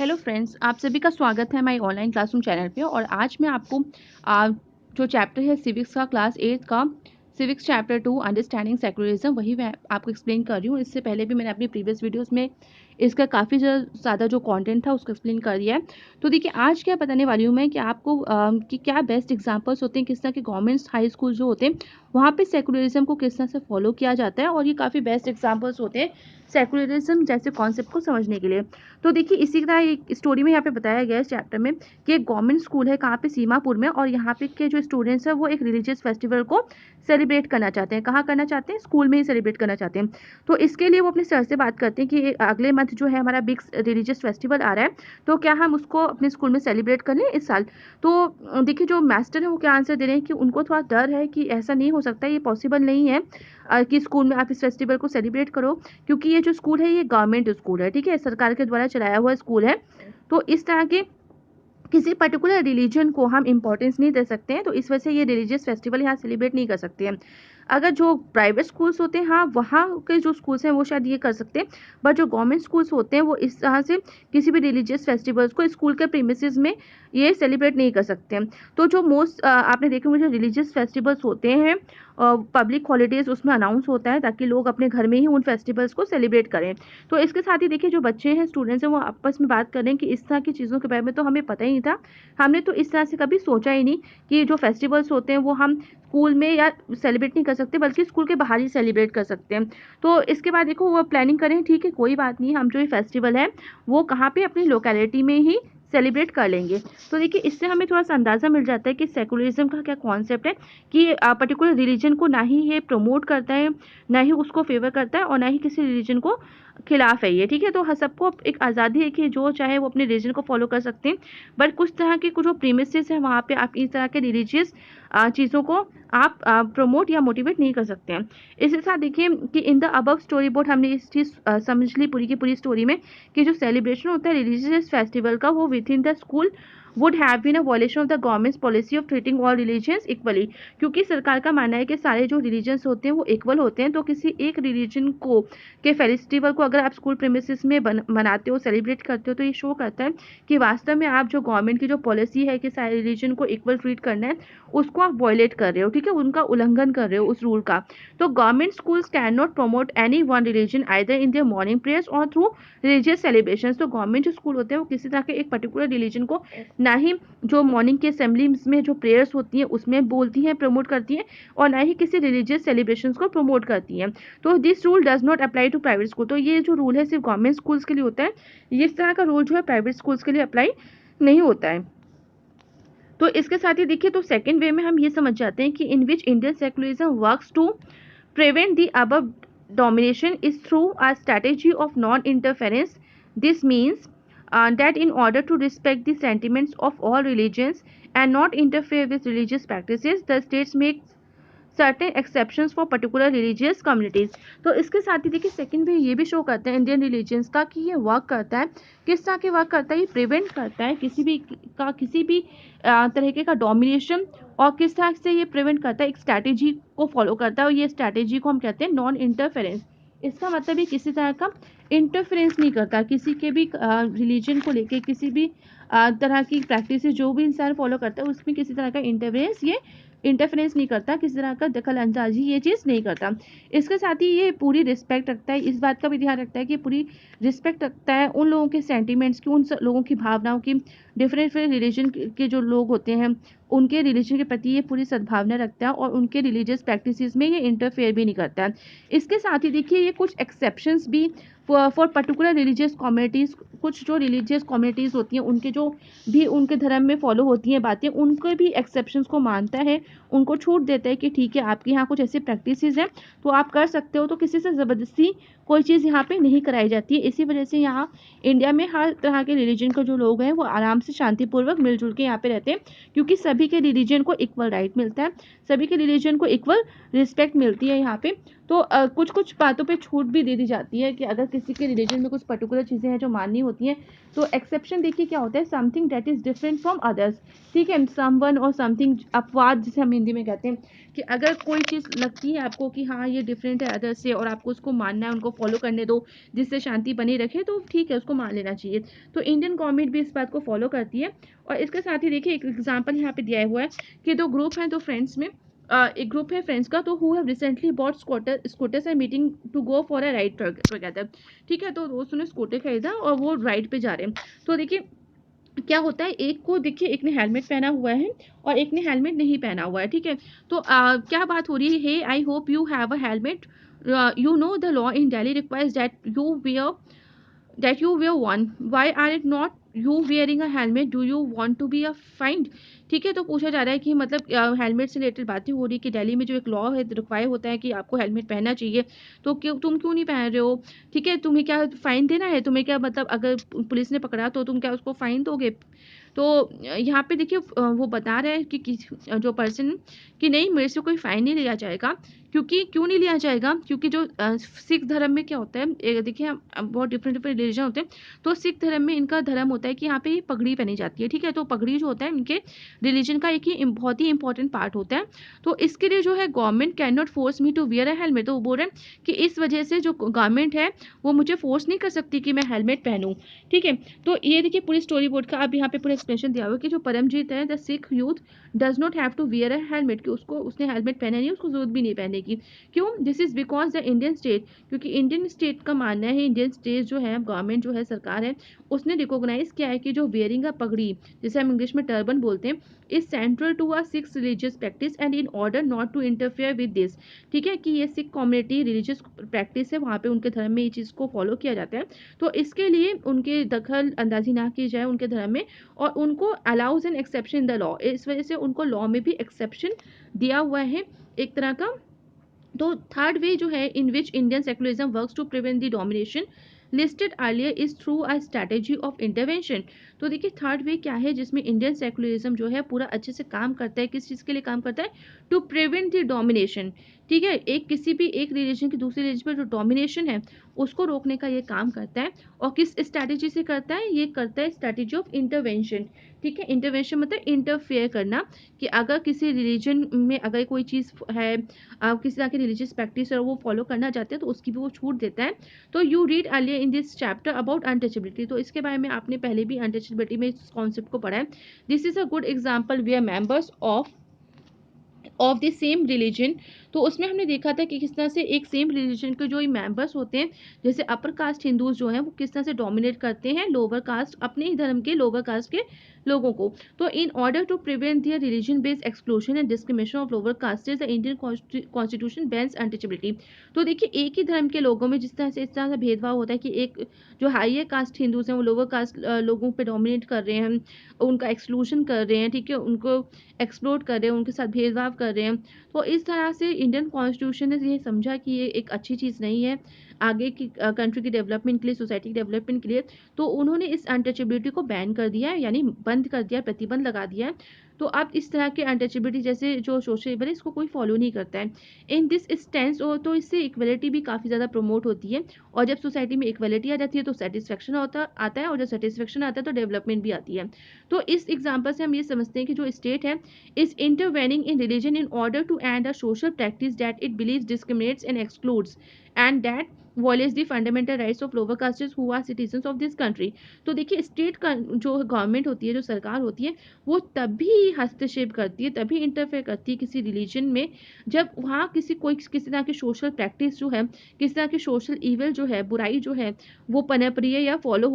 Hello friends, आप सभी का स्वागत है हमारे ऑनलाइन क्लासरूम चैनल पे। और आज मैं आपको आ, जो चैप्टर है सिविक्स का क्लास 8 का सिविक्स चैप्टर 2 अंडरस्टैंडिंग सेकुलरिज्म वही मैं आपको एक्सप्लेन कर रही हूँ। इससे पहले भी मैंने अपनी प्रीवियस वीडियोस में इसका काफ़ी ज़्यादा जो कंटेंट था उसको एक्सप्लेन कर दिया है। तो देखिए आज क्या बताने वाली हूँ मैं कि आपको कि क्या बेस्ट एग्जांपल्स होते हैं किस तरह के गवर्नमेंट हाई स्कूल जो होते हैं वहाँ पे सेकुलरिज्म को किस तरह से फॉलो किया जाता है, और ये काफ़ी बेस्ट एग्जांपल्स होते हैं सेकुलरिज्म जैसे कॉन्सेप्ट को समझने के लिए। तो देखिए इसी तरह एक स्टोरी में यहाँ पे बताया गया है इस चैप्टर में कि एक गवर्नमेंट स्कूल है कहाँ पे सीमापुर में, और यहाँ पे के जो स्टूडेंट्स हैं वो एक रिलीजियस फेस्टिवल को सेलिब्रेट करना चाहते हैं। कहाँ करना चाहते हैं? स्कूल में ही सेलिब्रेट करना चाहते हैं। तो इसके लिए वो अपने सर से बात करते हैं कि अगले मंथ जो है हमारा बिग रिलीजियस फेस्टिवल आ रहा है, तो क्या हम उसको अपने स्कूल में सेलिब्रेट कर लें इस साल। तो देखिए जो मास्टर है वो क्या आंसर दे रहे हैं कि उनको थोड़ा डर है कि ऐसा नहीं हो सकता, ये पॉसिबल नहीं है कि स्कूल में आप इस फेस्टिवल को सेलिब्रेट करो, क्योंकि ये जो स्कूल है ये गवर्नमेंट स्कूल है, ठीक है, सरकार के द्वारा चलाया हुआ स्कूल है। तो इस तरह के किसी पर्टिकुलर रिलीजन को हम इंपॉर्टेंस नहीं दे सकते हैं, तो इस वजह से ये रिलीजियस फेस्टिवल यहाँ सेलिब्रेट नहीं कर सकते हैं। अगर जो प्राइवेट स्कूल्स होते हैं हाँ वहाँ के जो स्कूल्स हैं वो शायद ये कर सकते हैं, बट जो गवर्नमेंट स्कूल्स होते हैं वो इस तरह से किसी भी रिलीजियस फेस्टिवल्स को स्कूल के प्रीमिसेस में ये सेलिब्रेट नहीं कर सकते हैं। तो जो मोस्ट आपने देखे होंगे जो रिलीजियस फेस्टिवल्स होते हैं पब्लिक हॉलीडेज उसमें अनाउंस होता है ताकि लोग अपने घर में ही उन फेस्टिवल्स को सेलिब्रेट करें। तो इसके साथ ही देखिए जो बच्चे हैं स्टूडेंट्स हैं वो आपस में बात कर रहे हैं कि इस तरह की चीज़ों के बारे में तो हमें पता ही नहीं था, हमने तो इस तरह से कभी सोचा ही नहीं कि जो फेस्टिवल्स होते हैं वो हम स्कूल में या सेलिब्रेट नहीं कर सकते बल्कि स्कूल के बाहर ही सेलिब्रेट कर सकते हैं। तो इसके बाद देखो वो प्लानिंग करें, ठीक है कोई बात नहीं, हम जो ये फेस्टिवल है वो कहाँ पे अपनी लोकेलिटी में ही सेलिब्रेट कर लेंगे। तो देखिए इससे हमें थोड़ा सा अंदाज़ा मिल जाता है कि सेकुलरिज्म का क्या कॉन्सेप्ट है, कि पर्टिकुलर रिलीजन को ना ही ये प्रमोट करता है, ना ही उसको फेवर करता है, और ना ही किसी रिलीजन को खिलाफ है ये, ठीक है। तो सबको एक आज़ादी है कि जो चाहे वो अपने रिलीजन को फॉलो कर सकते हैं, बट कुछ तरह के कुछ जो प्रीमिसेस है वहाँ पे आप इस तरह के रिलीजियस चीज़ों को आप प्रमोट या मोटिवेट नहीं कर सकते हैं। इसके साथ देखिए कि in the above story board हमने इस चीज़ समझ ली पूरी की पूरी स्टोरी में कि जो सेलिब्रेशन होता है रिलीजियस फेस्टिवल का वो with in the school would have been a violation of the government's policy of treating all religions equally, क्योंकि सरकार का मानना है कि सारे जो रिलीजन्स होते हैं वो इक्वल होते हैं। तो किसी एक रिलीजन को के फेस्टिवल को अगर आप स्कूल प्रीमिसेस में मनाते हो सेलिब्रेट करते हो तो ये शो करता है कि वास्तव में आप जो गवर्नमेंट की जो पॉलिसी है कि सारे रिलीजन को इक्वल ट्रीट करना है उसको आप वायलेट कर रहे हो, ठीक है, उनका उल्लंघन कर रहे हो उस रूल का। तो government schools can not promote any one religion either in their morning prayers और थ्रू रिलीजियस सेलिब्रेशंस। तो गवर्नमेंट जो स्कूल होते हैं वो किसी तरह के एक पर्टिकुलर रिलीजन को ना ही जो मॉर्निंग के असेंबलीज में जो प्रेयर्स होती हैं उसमें बोलती हैं प्रमोट करती हैं, और ना ही किसी रिलीजियस सेलिब्रेशंस को प्रमोट करती हैं। तो this rule does not apply to private school. तो ये जो रूल है सिर्फ गवर्नमेंट स्कूल्स के लिए होता है, ये इस तरह का रूल जो है प्राइवेट स्कूल्स के लिए अप्लाई नहीं होता है। तो इसके साथ ही देखिए तो सेकेंड वे में हम ये समझ जाते हैं कि in which Indian secularism works to prevent the above domination is through a strategy of non-interference. This means that in order to respect the sentiments of all religions and not interfere with religious practices, the states make certain exceptions for particular religious communities. तो इसके साथ ही देखिए second वे ये भी show करते हैं Indian religions का कि ये वर्क करता है, किस तरह के वर्क करता है, ये प्रिवेंट करता है किसी भी तरीके का डोमिनेशन, और किस तरह से ये प्रिवेंट करता है एक स्ट्रैटेजी को फॉलो करता है, और ये स्ट्रैटेजी को हम कहते हैं नॉन इंटरफेरेंस। इसका मतलब ये किसी तरह का इंटरफेरेंस नहीं करता किसी के भी रिलीजन को लेके, किसी भी तरह की प्रैक्टिस जो भी इंसान फॉलो करता है उसमें किसी तरह का इंटरफेरेंस नहीं करता, किसी तरह का दखल अंदाजी ये चीज़ नहीं करता। इसके साथ ही ये पूरी रिस्पेक्ट रखता है, इस बात का भी ध्यान रखता है कि पूरी रिस्पेक्ट रखता है उन लोगों के सेंटिमेंट्स की, उन लोगों की भावनाओं की, डिफरेंट रिलीजन के जो लोग होते हैं उनके रिलीजन के प्रति ये पूरी सद्भावना रखता है, और उनके रिलीजियस प्रैक्टिसेस में ये इंटरफेयर भी नहीं करता है। इसके साथ ही देखिए ये कुछ एक्सेप्शंस भी फॉर पर्टिकुलर रिलीजियस कम्युनिटीज़, कुछ जो रिलीजियस कम्युनिटीज़ होती हैं उनके जो भी उनके धर्म में फॉलो होती हैं बातें, उनके भी एक्सेप्शंस को मानता है, उनको छूट देता है कि ठीक है आपके यहाँ कुछ ऐसे प्रैक्टिसेस हैं तो आप कर सकते हो, तो किसी से ज़बरदस्ती कोई चीज़ यहाँ पे नहीं कराई जाती है। इसी वजह से यहाँ इंडिया में हर तरह के रिलीजन के जो लोग हैं वो आराम से शांतिपूर्वक मिलजुल के यहाँ पे रहते हैं, क्योंकि सभी के रिलीजन को इक्वल राइट मिलता है, सभी के रिलीजन को इक्वल रिस्पेक्ट मिलती है यहाँ पे। तो कुछ कुछ बातों पे छूट भी दे दी जाती है कि अगर किसी के रिलीजन में कुछ पर्टिकुलर चीज़ें हैं जो माननी होती हैं, तो एक्सेप्शन देखिए क्या होता है, something that is different from others, ठीक है, समवन और समथिंग, अपवाद जिसे हम हिंदी में कहते हैं, कि अगर कोई चीज़ लगती है आपको कि हाँ ये डिफरेंट है अदर से और आपको उसको मानना है, उनको फॉलो करने दो जिससे शांति बनी रखे, तो ठीक है, उसको मान लेना चाहिए। तो इंडियन गवर्नमेंट भी इस बात को फॉलो करती है। और इसके साथ ही देखिए एक एग्जाम्पल यहाँ पे दिया हुआ है कि दो ग्रुप हैं, दो फ्रेंड्स में, एक ग्रुप है फ्रेंड्स का, तो who have recently bought scooters and meeting to go for a ride together, ठीक है, तो दोस्तों ने स्कूटर खरीदा और वो राइड पे जा रहे हैं। तो देखिए क्या होता है, एक को देखिए एक ने हेलमेट पहना हुआ है और एक ने हेलमेट नहीं पहना हुआ है, ठीक है। तो क्या बात हो रही है, hey I hope you have a helmet, you know the law in Delhi requires that you wear one, why are it not you wearing a helmet, do you want to be a fined, ठीक है। तो पूछा जा रहा है कि मतलब helmet से रिलेटेड बातें हो रही कि दिल्ली में जो एक लॉ है रिक्वायर होता है कि आपको हेलमेट पहनना चाहिए, तो क्यों तुम क्यों नहीं पहन रहे हो, ठीक है, तुम्हें क्या फाइन देना है, तुम्हें क्या मतलब अगर पुलिस ने पकड़ा तो तुम क्या उसको फाइन दोगे। तो यहाँ पे देखिए वो बता रहे हैं कि जो पर्सन कि नहीं मेरे से कोई फाइन नहीं लिया जाएगा, क्योंकि क्यों नहीं लिया जाएगा, क्योंकि जो सिख धर्म में क्या होता है, देखिए बहुत डिफरेंट डिफरेंट रिलीजन होते हैं, तो सिख धर्म में इनका धर्म होता है कि यहाँ पे ये पगड़ी पहनी जाती है, ठीक है, तो पगड़ी जो होता है इनके रिलीजन का एक ही बहुत ही इंपॉर्टेंट पार्ट होता है। तो इसके लिए जो है government cannot force me to wear a helmet, तो वो बोल रहे हैं कि इस वजह से जो गवर्नमेंट है वो मुझे फोर्स नहीं कर सकती कि मैं हेलमेट पहनूं, ठीक है। तो ये देखिए पूरी स्टोरी बोर्ड का अब यहाँ पे पूरा एक्सप्लेनेशन दिया हुआ है कि जो परमजीत है the Sikh youth does not have to wear a helmet, कि उसको उसने हेलमेट पहना नहीं, उसको जरूरत भी नहीं पहनने की। क्यों, this is because the Indian state, क्योंकि इंडियन स्टेट का मानना है, इंडियन स्टेट जो है गवर्नमेंट जो है सरकार है, उसने रिकॉग्नाइज किया है कि जो वेयरिंग अ पगड़ी, जिसे हम इंग्लिश में टर्बन बोलते हैं, is central to a Sikh's religious practice and in order not to interfere with this, ठीक है, कि ये सिख कम्युनिटी रिलीजियस प्रैक्टिस है, वहाँ पे उनके धर्म में ये चीज़ को फॉलो किया जाता है, तो इसके लिए उनके दखल अंदाजी ना की जाए उनके धर्म में, और उनको allows an exception in the law, इस वजह से उनको लॉ में भी एक्सेप्शन दिया हुआ है एक तरह का। तो थर्ड वे जो है in which Indian secularism works to prevent the domination listed earlier is through a strategy of intervention. तो देखिए थर्ड वे क्या है जिसमें इंडियन सेकुलरिज्म जो है पूरा अच्छे से काम करता है, किस चीज़ के लिए काम करता है, टू प्रिवेंट द डोमिनेशन, ठीक है, एक किसी भी एक रिलीजन की दूसरे रिलीजन पर जो डोमिनेशन है उसको रोकने का ये काम करता है। और किस स्ट्रैटेजी से करता है, ये करता है स्ट्रैटेजी ऑफ इंटरवेंशन, ठीक है, इंटरवेंशन मतलब इंटरफेयर करना, कि अगर किसी रिलीजन में अगर कोई चीज़ है, किसी तरह की रिलीजियस प्रैक्टिस और वो फॉलो करना चाहते हैं तो उसकी भी वो छूट देता है। तो you read earlier in this chapter about untouchability, तो इसके बारे में आपने पहले भी अनटचेबिलिटी में इस कॉन्सेप्ट को पढ़ा है। This is a good example we are members of the same religion. तो उसमें हमने देखा था कि किस तरह से एक सेम रिलीजन के जो मेंबर्स होते हैं, जैसे अपर कास्ट हिंदूज जो हैं वो किस तरह से डोमिनेट करते हैं लोअर कास्ट, अपने ही धर्म के लोअर कास्ट के लोगों को। तो in order to prevent their religion based exclusion and discrimination of lower castes the Indian constitution bans untouchability. तो देखिए एक ही धर्म के लोगों में जिस तरह से इस तरह से भेदभाव होता है कि एक जो हाइयर कास्ट हिंदूज हैं वो लोअर कास्ट लोगों पे डोमिनेट कर रहे हैं, उनका एक्सक्लूजन कर रहे हैं, ठीक है, उनको एक्सप्लोर कर रहे हैं, उनके साथ भेदभाव कर रहे हैं। तो इस तरह से इंडियन कॉन्स्टिट्यूशन ने ये समझा कि ये एक अच्छी चीज़ नहीं है आगे की कंट्री की डेवलपमेंट के लिए, सोसाइटी की डेवलपमेंट के लिए। तो उन्होंने इस अनटचेबिलिटी को बैन कर दिया है, यानी बंद कर दिया, प्रतिबंध लगा दिया है। तो अब इस तरह के अनटचेबिलिटी जैसे जो सोशल है इसको कोई फॉलो नहीं करता है इन दिस स्टेंस। और तो इससे इक्वलिटी भी काफ़ी ज़्यादा प्रमोट होती है, और जब सोसाइटी में इक्वलिटी आ जाती है तो सेटिस्फेक्शन आता है, और जब सेटिस्फेक्शन आता है तो डेवलपमेंट भी आती है। तो इस एग्जाम्पल से हम ये समझते हैं कि जो स्टेट है is intervening in religion in order to end a social practice that it believes discriminates and excludes and that violates the fundamental rights of lower castes who are citizens of this country। तो देखिए state का जो government होती है, जो सरकार होती है, वो तभी हस्तक्षेप करती है, तभी इंटरफेयर करती है किसी रिलीजन में जब वहाँ किसी तरह की सोशल प्रैक्टिस जो है, किसी तरह की सोशल इवल जो है, बुराई जो है वो पनप रही है या फॉलो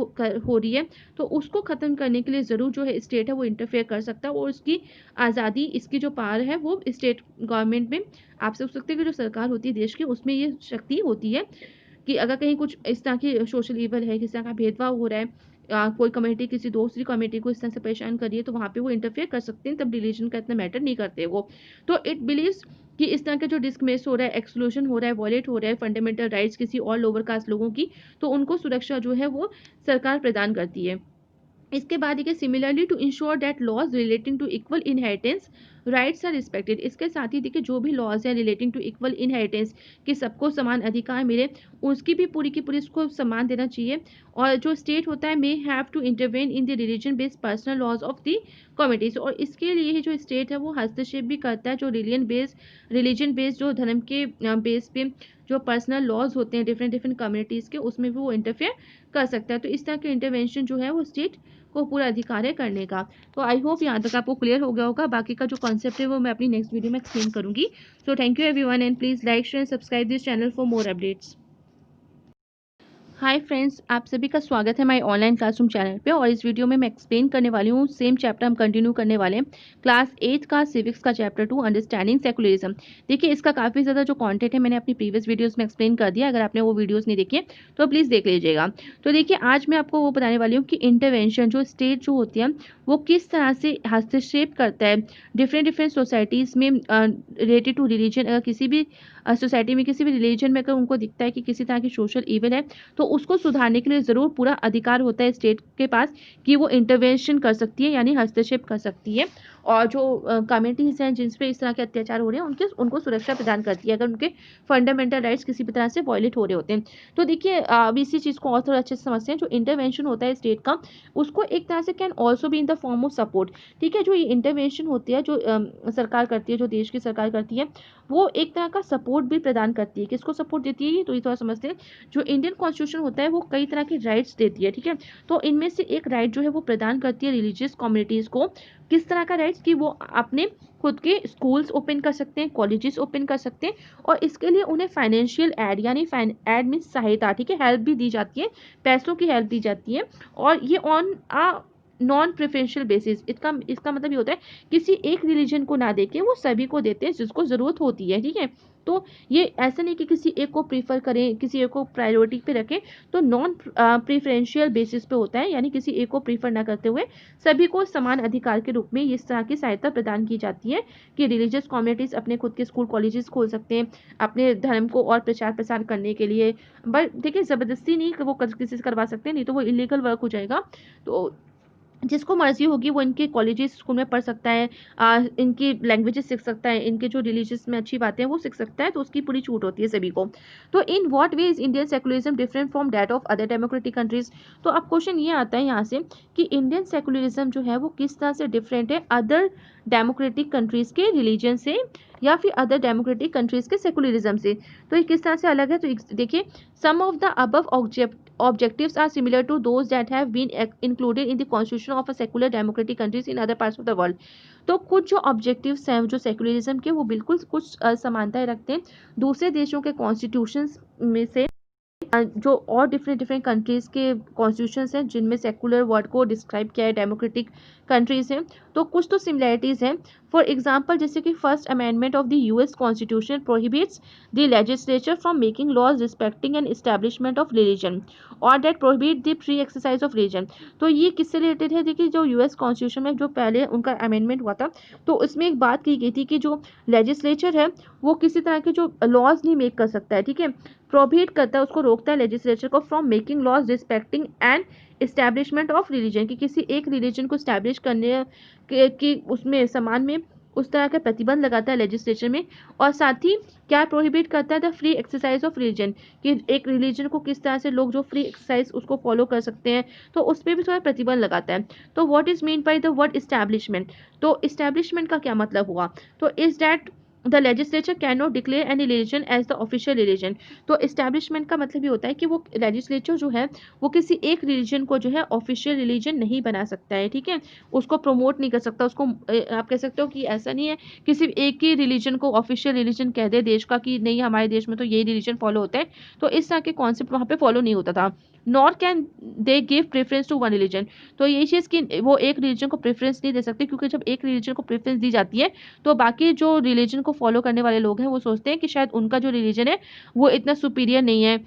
हो रही है, तो उसको ख़त्म करने के लिए ज़रूर जो है स्टेट है वो इंटरफेयर कर सकता है। और उसकी आज़ादी, इसकी जो पावर है वो स्टेट गवर्नमेंट में, आप सोच सकते हैं कि जो सरकार होती है देश की उसमें ये शक्ति होती है कि अगर कहीं कुछ इस तरह की सोशल इवल है, किसी तरह का भेदभाव हो रहा है, कोई कम्युनिटी किसी दूसरी कम्युनिटी को इस तरह से परेशान कर रही है, तो वहाँ पे वो इंटरफेयर कर सकते हैं, तब रिलीजन का इतना मैटर नहीं करते वो। तो इट बिलीव्स कि इस तरह का जो डिस्क्रिमिनेशन हो रहा है, एक्सक्लूजन हो रहा है, वॉयलेट हो रहा है फंडामेंटल राइट्स किसी और लोअर कास्ट लोगों की, तो उनको सुरक्षा जो है वो सरकार प्रदान करती है। इसके बाद देखिए similarly to ensure that laws relating to equal inheritance rights are respected. इसके साथ ही देखिए जो भी लॉज है रिलेटिंग टू इक्वल इनहेरिटेंस कि सबको समान अधिकार मिले, उसकी भी पूरी की पूरी उसको सम्मान देना चाहिए। और जो स्टेट होता है may have to intervene in the religion based personal laws of the communities, और इसके लिए ही जो स्टेट है वो हस्तक्षेप भी करता है जो रिलीजन बेस्ड जो धर्म के बेस पे जो पर्सनल लॉज होते हैं डिफरेंट डिफरेंट कम्युनिटीज़ के, उसमें भी वो इंटरफेयर कर सकता है। तो इस तरह के इंटरवेंशन जो है वो स्टेट को पूरा अधिकार है करने का। तो आई होप यहाँ तक आपको क्लियर हो गया होगा। बाकी का जो कॉन्सेप्ट है वो मैं अपनी नेक्स्ट वीडियो में एक्सप्लेन करूंगी। So thank you everyone and please like share subscribe this channel for more updates. Hi friends, आप सभी का स्वागत है हमारे ऑनलाइन क्लासरूम चैनल पे। और इस वीडियो में मैं एक्सप्लेन करने वाली हूँ सेम चैप्टर हम कंटिन्यू करने वाले हैं, क्लास 8 का सिविक्स का चैप्टर 2 अंडरस्टैंडिंग सेकुलरिज्म। देखिए इसका काफ़ी ज़्यादा जो कंटेंट है मैंने अपनी प्रीवियस वीडियोस में एक्सप्लेन कर दिया। अगर आपने वो वीडियोस नहीं देखे तो प्लीज़ देख लीजिएगा। तो देखिए आज मैं आपको वो बताने वाली हूँ कि इंटरवेंशन जो स्टेट जो होती है वो किस तरह से हस्तक्षेप करता है डिफरेंट डिफरेंट सोसाइटीज़ में रिलेटेड टू रिलीजन। अगर किसी भी सोसाइटी में किसी भी रिलीजन में अगर उनको दिखता है कि किसी तरह की सोशल इविल है तो उसको सुधारने के लिए ज़रूर पूरा अधिकार होता है स्टेट के पास कि वो इंटरवेंशन कर सकती है यानी हस्तक्षेप कर सकती है। और जो कम्युनिटीज़ हैं जिन पे इस तरह के अत्याचार हो रहे हैं उनको सुरक्षा प्रदान करती है अगर उनके फंडामेंटल राइट्स किसी भी तरह से वायलेट हो रहे होते हैं। तो देखिए अब इसी चीज़ को और थोड़ा अच्छे से समझते हैं। जो इंटरवेंशन होता है स्टेट का उसको एक तरह से can also be in the form of support. ठीक है, जो ये इंटरवेंशन होती है जो सरकार करती है, जो देश की सरकार करती है, वो एक तरह का सपोर्ट भी प्रदान करती है। किसको सपोर्ट देती है तो ये थोड़ा समझते हैं। जो इंडियन कॉन्स्टिट्यूशन होता है वो कई तरह के राइट्स देती है। ठीक है, तो इनमें से एक राइट जो है वो प्रदान करती है रिलीजियस कम्युनिटीज़ को। किस तरह का राइट्स कि वो अपने खुद के स्कूल्स ओपन कर सकते हैं, कॉलेजेस ओपन कर सकते हैं, और इसके लिए उन्हें फाइनेंशियल एड यानी एड मीन सहायता, ठीक है, हेल्प भी दी जाती है, पैसों की हेल्प दी जाती है। और ये on a non preferential basis, इसका इसका मतलब ये होता है किसी एक रिलीजन को ना देके वो सभी को देते हैं जिसको ज़रूरत होती है। ठीक है, तो ये ऐसा नहीं कि किसी एक को प्रीफर करें, किसी एक को प्रायोरिटी पे रखें। तो नॉन प्रेफरेंशियल बेसिस पे होता है, यानी किसी एक को प्रीफर ना करते हुए सभी को समान अधिकार के रूप में इस तरह की सहायता प्रदान की जाती है कि रिलीजियस कम्युनिटीज अपने खुद के स्कूल कॉलेजेस खोल सकते हैं अपने धर्म को और प्रचार प्रसार करने के लिए। बट देखिए ज़बरदस्ती नहीं कि वो किसी से करवा सकते हैं, नहीं तो वो इलीगल वर्क हो जाएगा। तो जिसको मर्जी होगी वो इनके कॉलेजेस स्कूल में पढ़ सकता है, इनकी लैंग्वेजेस सीख सकता है, इनके जो रिलीजियस में अच्छी बातें हैं वो सीख सकता है, तो उसकी पूरी छूट होती है सभी को। तो in what way is Indian secularism different from that of other democratic countries. तो अब क्वेश्चन ये आता है यहाँ से कि इंडियन सेकुलरिज्म जो है वो किस तरह से डिफरेंट है अदर डेमोक्रेटिक कंट्रीज के रिलीजन से या फिर अदर डेमोक्रेटिक कंट्रीज के सेकुलरिज्म से। तो ये किस तरह से अलग है, तो देखिए some of the above objectives are similar to those that have been included in the constitution of a secular democratic countries in other parts of the world। तो कुछ जो ऑब्जेक्टिव्स हैं जो सेकुलरिज्म के वो बिल्कुल कुछ समानताएं रखते हैं दूसरे देशों के कॉन्स्टिट्यूशंस में से, जो और डिफरेंट डिफरेंट कंट्रीज़ के कॉन्स्टिट्यूशंस हैं जिनमें सेकुलर वर्ड को डिस्क्राइब किया है, डेमोक्रेटिक कंट्रीज़ हैं, तो कुछ तो सिमिलैरिटीज़ हैं। फॉर एग्जांपल जैसे कि first amendment of the US constitution prohibits the legislature from making laws respecting and establishment of religion और that prohibit the free exercise of religion. तो ये किससे रिलेटेड है, देखिए जो यूएस कॉन्स्टिट्यूशन में जो पहले उनका अमेंडमेंट हुआ था तो उसमें एक बात की गई थी कि जो लेजिस्लेचर है वो किसी तरह के जो लॉज नहीं मेक कर सकता है। ठीक है, प्रोहिबिट करता है, उसको रोकता है लेजिस्लेचर को from making laws respecting and establishment of religion, कि किसी एक रिलीजन को स्टैब्लिश करने के उसमें समान में उस तरह का प्रतिबंध लगाता है लेजिस्लेचर में। और साथ ही क्या प्रोहिबिट करता है the free exercise of religion, कि एक रिलीजन को किस तरह से लोग जो फ्री एक्सरसाइज उसको फॉलो कर सकते हैं, तो उस पर भी थोड़ा प्रतिबंध लगाता है। तो what is mean by the word establishment, तो इस्टेब्लिशमेंट का क्या मतलब हुआ, तो is that the legislature can not declare any religion as the official religion. तो इस्टेब्लिशमेंट का मतलब ये होता है कि वो लेजिस्लेचर जो है वो किसी एक रिलीजन को जो है ऑफिशियल रिलीजन नहीं बना सकता है। ठीक है, उसको प्रमोट नहीं कर सकता, उसको आप कह सकते हो कि ऐसा नहीं है किसी एक ही रिलीजन को ऑफिशियल रिलीजन कह दे देश का कि नहीं हमारे देश में तो यही रिलीजन फॉलो होता है, तो इस तरह के कॉन्सेप्ट वहाँ पे फॉलो नहीं होता था। Nor can they give preference to one religion, तो ये चीज़ कि वो एक रिलीजन को प्रेफरेंस नहीं दे सकते, क्योंकि जब एक रिलीजन को प्रेफरेंस दी जाती है तो बाकी जो रिलीजन को फॉलो करने वाले लोग हैं वो सोचते हैं कि शायद उनका जो रिलीजन है वो इतना सुपीरियर नहीं है,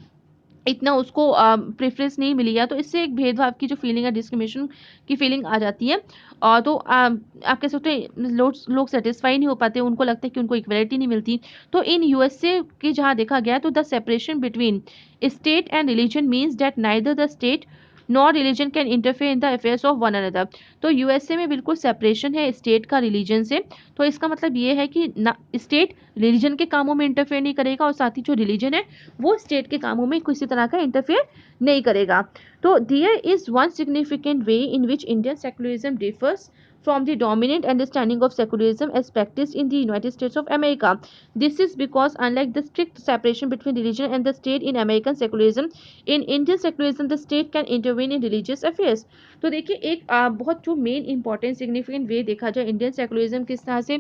इतना उसको प्रेफरेंस नहीं मिली है, तो इससे एक भेदभाव की जो फीलिंग है, डिस्क्रिमिनेशन की फीलिंग आ जाती है। और तो आप कह सकते हैं लोग सेटिस्फाई नहीं हो पाते, उनको लगता है कि उनको इक्वलिटी नहीं मिलती। तो इन यूएसए के जहाँ देखा गया तो the separation between state and religion means that neither the state nor religion can interfere in the affairs of one another. तो यूएसए में बिल्कुल सेपरेशन है स्टेट का रिलीजन से। तो इसका मतलब ये है कि ना स्टेट रिलीजन के कामों में इंटरफेयर नहीं करेगा और साथ ही जो रिलीजन है वो स्टेट के कामों में किसी तरह का इंटरफेयर नहीं करेगा। तो there is one significant way in which Indian secularism differs from the dominant understanding of secularism as practiced in the United States of America. This is because, unlike the strict separation between religion and the state in American secularism, in Indian secularism the state can intervene in religious affairs. तो देखिए एक बहुत जो main important significant वे देखा जाए Indian secularism किस तरह से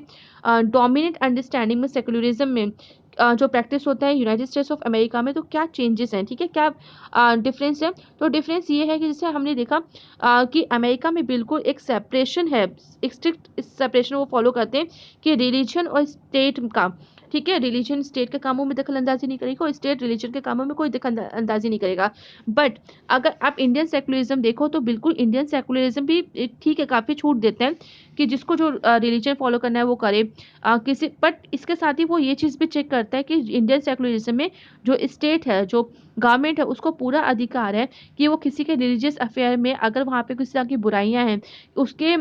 डोमिनेंट अंडरस्टैंडिंग में सेकुलरिज्म में जो प्रैक्टिस होता है यूनाइटेड स्टेट्स ऑफ अमेरिका में, तो क्या चेंजेस हैं, ठीक है, क्या डिफरेंस है। तो डिफरेंस ये है कि जैसे हमने देखा कि अमेरिका में बिल्कुल एक सेपरेशन है, एक स्ट्रिक्ट सेपरेशन वो फॉलो करते हैं कि रिलीजन और स्टेट का, ठीक है, रिलीजन स्टेट के कामों में दखल अंदाजी नहीं करेगा और स्टेट रिलीजन के कामों में कोई दखल अंदाजी नहीं करेगा। बट अगर आप इंडियन सेकुलरिज्म देखो तो बिल्कुल इंडियन सेकुलरिज्म भी ठीक है, काफ़ी छूट देते हैं कि जिसको जो रिलीजन फॉलो करना है वो करे किसी, बट इसके साथ ही वो ये चीज़ भी चेक करता है कि इंडियन सेकुलरिज्म में जो स्टेट है, जो गवर्नमेंट है, उसको पूरा अधिकार है कि वो किसी के रिलीजियस अफेयर में अगर वहाँ पे किसी तरह की बुराइयां हैं उसके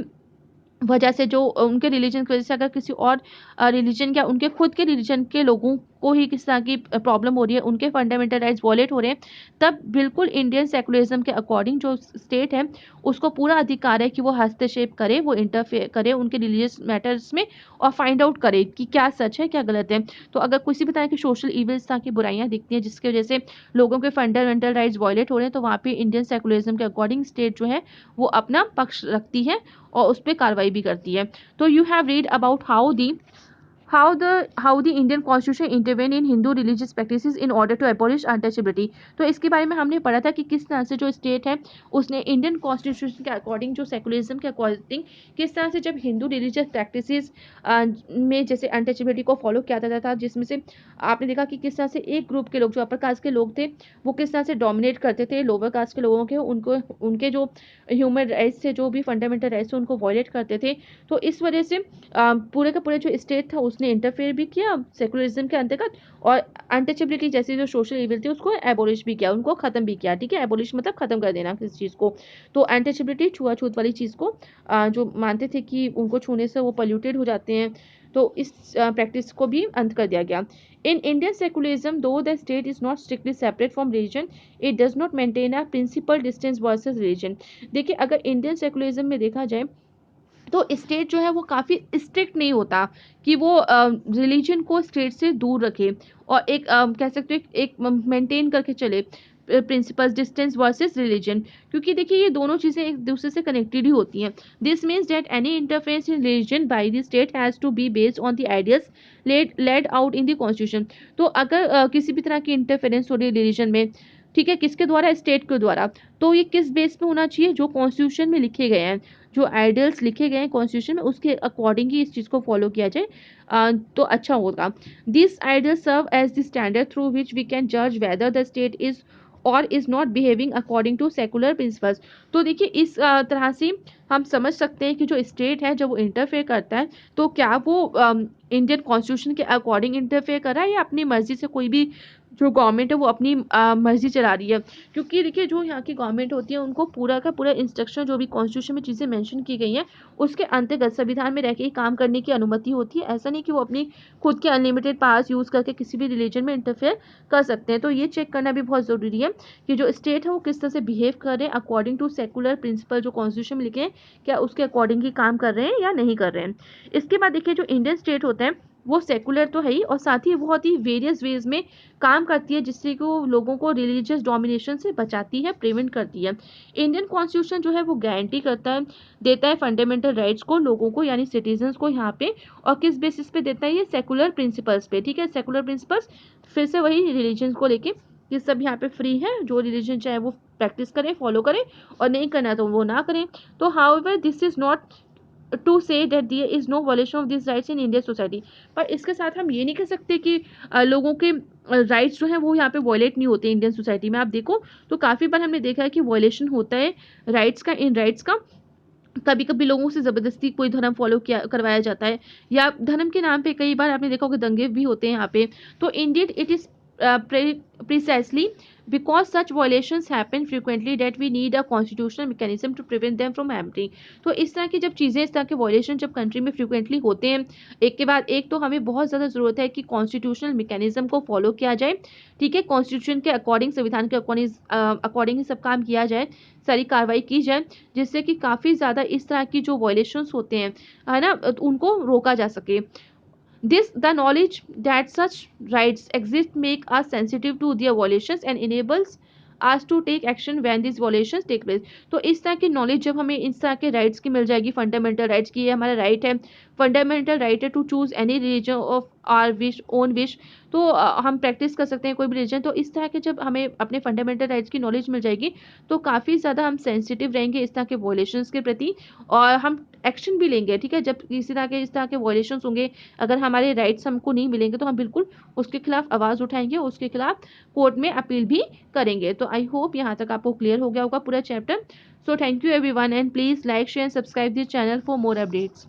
वजह से, जो उनके रिलीजन की वजह से अगर किसी और रिलीजन या उनके खुद के रिलीजन के लोगों को ही किस तरह की प्रॉब्लम हो रही है, उनके फंडामेंटल राइट्स वॉलेट हो रहे हैं, तब बिल्कुल इंडियन सेकुलरिज्म के अकॉर्डिंग जो स्टेट है उसको पूरा अधिकार है कि वो हस्तक्षेप करे, वो इंटरफेयर करे उनके रिलीजियस मैटर्स में और फाइंड आउट करे कि क्या सच है क्या गलत है। तो अगर किसी भी तरह की सोशल इविल्स तरह की बुराइयां दिखती हैं जिसकी वजह से लोगों के फंडामेंटल राइट्स वॉलेट हो रहे हैं, तो वहाँ पे इंडियन सेकुलरिज्म के अकॉर्डिंग स्टेट जो है वो अपना पक्ष रखती है और उस पर कार्रवाई भी करती है। तो you have read about how the Indian Constitution intervene in Hindu religious practices in order to abolish untouchability। तो इसके बारे में हमने पढ़ा था कि किस तरह से जो स्टेट है उसने इंडियन कॉन्स्टिट्यूशन के अकॉर्डिंग, जो सेकुलरिज्म के अकॉर्डिंग, किस तरह से जब हिंदू रिलीजियस प्रैक्टिसेस में जैसे अनटचेबिलिटी को फॉलो किया जाता था, जिसमें से आपने देखा कि किस तरह से एक ग्रुप के लोग जो अपर कास्ट के लोग थे वो किस तरह से डोमिनेट करते थे लोअर कास्ट के लोगों के, उनको उनके जो ह्यूमन राइट्स थे, जो भी फंडामेंटल राइट्स थे, उनको वॉयलेट करते थे। तो इस वजह से पूरे का पूरे जो स्टेट था उसने इंटरफेयर भी किया सेकुलरिज्म के अंतर्गत और अनटचेबिलिटी जैसी जो सोशल इविल थी उसको एबोलिश भी किया, उनको खत्म भी किया, ठीक है, एबोलिश मतलब खत्म कर देना किसी चीज़ को। तो अनटचेबिलिटी छुआछूत वाली चीज़ को जो मानते थे कि उनको छूने से वो पोल्यूटेड हो जाते हैं, तो इस प्रैक्टिस को भी अंत कर दिया गया। In Indian secularism, though the state is not strictly separate from religion, it does not maintain a principal distance versus religion। देखिए अगर इंडियन सेकुलरिज्म में देखा जाए तो स्टेट जो है वो काफ़ी स्ट्रिक्ट नहीं होता कि वो रिलीजन को स्टेट से दूर रखे और एक कह सकते हो एक मेंटेन करके चले प्रिंसिपल्स, डिस्टेंस वर्सेस रिलीजन, क्योंकि देखिए ये दोनों चीज़ें एक दूसरे से कनेक्टेड ही होती हैं। This means that any interference in religion by the state has to be based on the ideals laid out in the constitution. तो अगर किसी भी तरह की इंटरफेरेंस हो रही है रिलीजन में, ठीक है, किसके द्वारा, स्टेट के द्वारा, तो ये किस बेस पे होना चाहिए, जो कॉन्स्टिट्यूशन में लिखे गए हैं, जो आइडियल्स लिखे गए हैं कॉन्स्टिट्यूशन में उसके अकॉर्डिंग ही इस चीज़ को फॉलो किया जाए तो अच्छा होगा। This ideal serve as the standard through which we can जज whether the state is or is not behaving according to secular principles. तो देखिए इस तरह से हम समझ सकते हैं कि जो स्टेट है जब वो इंटरफेयर करता है तो क्या वो इंडियन कॉन्स्टिट्यूशन के अकॉर्डिंग इंटरफेयर कर रहा है या अपनी मर्जी से कोई भी जो गवर्नमेंट है वो अपनी मर्जी चला रही है। क्योंकि देखिए जो यहाँ की गवर्नमेंट होती है उनको पूरा का पूरा इंस्ट्रक्शन जो भी कॉन्स्टिट्यूशन में चीज़ें मेंशन की गई हैं उसके अंतर्गत संविधान में रह के ही काम करने की अनुमति होती है। ऐसा नहीं कि वो अपनी खुद के अनलिमिटेड पावर्स यूज़ करके किसी भी रिलीजन में इंटरफेयर कर सकते हैं। तो ये चेक करना भी बहुत ज़रूरी है कि जो स्टेट है वो किस तरह से बिहेव कर रहे हैं अकॉर्डिंग टू सेकुलर प्रिंसिपल जो कॉन्स्टिट्यूशन में लिखे हैं, क्या उसके अकॉर्डिंग ही काम कर रहे हैं या नहीं कर रहे हैं। इसके बाद देखिए जो इंडियन स्टेट होता है वो सेकुलर तो है ही और साथ ही बहुत ही वेरियस वेज में काम करती है जिससे कि वो लोगों को रिलीजियस डोमिनेशन से बचाती है, प्रिवेंट करती है। इंडियन कॉन्स्टिट्यूशन जो है वो गारंटी करता है, देता है फंडामेंटल राइट्स को लोगों को यानी सिटीजन्स को यहाँ पे, और किस बेसिस पे देता है, ये सेकुलर प्रिंसिपल्स पे, ठीक है, सेकुलर प्रिंसिपल्स फिर से वही रिलीजन को लेके ये सब यहाँ पे फ्री है, जो रिलीजन चाहे वो प्रैक्टिस करें, फॉलो करें और नहीं करना तो वो ना करें। तो however this is not to say that there is no violation of this rights in Indian society. पर इसके साथ हम ये नहीं कह सकते कि लोगों के राइट्स जो हैं वो यहाँ पे वॉयलेट नहीं होते इंडियन सोसाइटी में। आप देखो तो काफ़ी बार हमने देखा है कि वॉयलेशन होता है राइट्स का, इन राइट्स का। कभी कभी लोगों से ज़बरदस्ती कोई धर्म फॉलो किया करवाया जाता है या धर्म के नाम पे कई बार आपने देखा होगा दंगे भी होते हैं यहाँ पे। तो Indian it is precisely because such violations happen frequently that we need a constitutional mechanism to prevent them from happening. तो इस तरह की जब चीज़ें, इस तरह के वायलेशन जब कंट्री में फ्रिक्वेंटली होते हैं, एक के बाद एक, तो हमें बहुत ज़्यादा ज़रूरत है कि कॉन्स्टिट्यूशनल मैकेनिज्म को फॉलो किया जाए। ठीक है, कॉन्स्टिट्यूशन के अकॉर्डिंग, संविधान के अकॉर्डिंग ही सब काम किया जाए, सारी कार्रवाई की जाए, जिससे कि काफ़ी ज़्यादा इस तरह की जो वायलेशंस होते हैं, है ना, उनको रोका जा सके। This, the knowledge that such rights exist make us sensitive to their violations and enables us to take action when these violations take place. तो इस तरह की नॉलेज जब हमें इस तरह के राइट्स की मिल जाएगी, फंडामेंटल राइट्स की, ये हमारा राइट है, फंडामेंटल राइट है to choose any religion of our wish, own wish, तो हम प्रैक्टिस कर सकते हैं कोई भी रिलीजन। तो इस तरह के जब हमें अपने फंडामेंटल राइट्स की नॉलेज मिल जाएगी, तो काफ़ी ज़्यादा हम सेंसिटिव रहेंगे इस तरह के वॉयलेशंस के प्रति, और हम एक्शन भी लेंगे। ठीक है, जब किसी तरह के इस तरह के वॉयलेशंस होंगे, अगर हमारे राइट्स हमको नहीं मिलेंगे, तो हम बिल्कुल उसके खिलाफ आवाज़ उठाएंगे, उसके खिलाफ कोर्ट में अपील भी करेंगे। तो आई होप यहाँ तक आपको क्लियर हो गया होगा पूरा chapter. So thank you everyone, and please like, share, subscribe this channel for more updates.